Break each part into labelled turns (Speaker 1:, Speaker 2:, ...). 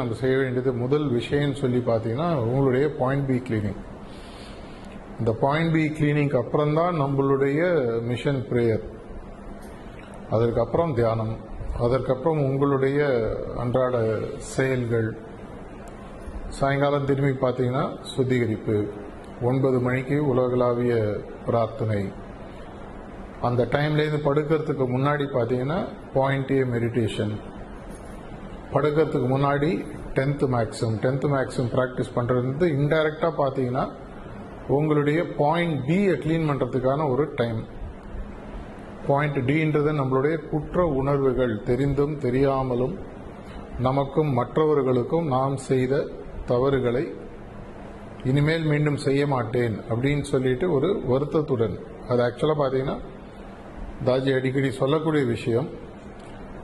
Speaker 1: நம்ம செய்ய வேண்டியது முதல் விஷயம்னு சொல்லி பார்த்தீங்கன்னா உங்களுடைய பாயிண்ட் பி கிளீனிங். இந்த பாயிண்ட் பி கிளீனிங்க்கு அப்புறம் தான் நம்மளுடைய மிஷன் பிரேயர், அதற்கப்புறம் தியானம், அதற்கப்புறம் உங்களுடைய அன்றாட செயல்கள். சாயங்காலம் திரும்பி பார்த்தீங்கன்னா சுத்திகரிப்பு, 9 மணிக்கு உலகளாவிய பிரார்த்தனை. அந்த டைம்லேருந்து படுக்கிறதுக்கு முன்னாடி பார்த்தீங்கன்னா பாயிண்ட் ஏ மெடிடேஷன். படுக்கிறதுக்கு முன்னாடி 10th மேக்ஸிம் ப்ராக்டிஸ் பண்ணுறது இன்டைரக்டாக பார்த்தீங்கன்னா உங்களுடைய பாயிண்ட் பியை க்ளீன் பண்ணுறதுக்கான ஒரு டைம். பாயிண்ட் டின்றது நம்மளுடைய குற்ற உணர்வுகள், தெரிந்தும் தெரியாமலும் நமக்கும் மற்றவர்களுக்கும் நாம் செய்த தவறுகளை இனிமேல் மீண்டும் செய்ய மாட்டேன் அப்படின்னு சொல்லிட்டு ஒரு வருத்தத்துடன். அது ஆக்சுவலாக பார்த்தீங்கன்னா தாஜி அடிக்கடி சொல்லக்கூடிய விஷயம்.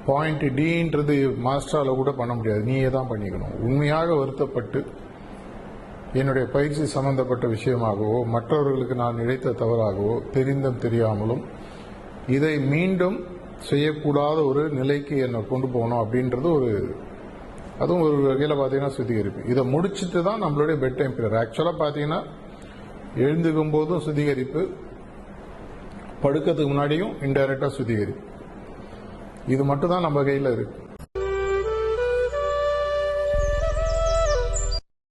Speaker 1: பாயிண்ட் டின்றது மாஸ்டரால் கூட பண்ண முடியாது, நீயே தான் பண்ணிக்கணும். உண்மையாக வருத்தப்பட்டு என்னுடைய பயிற்சி சம்பந்தப்பட்ட விஷயமாகவோ மற்றவர்களுக்கு நான் இழைத்த தவறாகவோ தெரிந்தும் தெரியாமலும் இதை மீண்டும் செய்யக்கூடாத ஒரு நிலைக்கு என்னை கொண்டு போகணும் அப்படின்றது அதுவும் ஒரு வகையில் பார்த்தீங்கன்னா சுத்திகரிப்பு. இதை முடிச்சுட்டு தான் நம்மளுடைய பெட் டைம் பீரியட். ஆக்சுவலாக பார்த்தீங்கன்னா எழுந்துக்கும் போதும் சுத்திகரிப்பு, படுக்கிறதுக்கு முன்னாடியும் இன்டைரக்டாக சுத்திகரிப்பு. இது மட்டும் தான் நம்ம கையில் இருக்கு.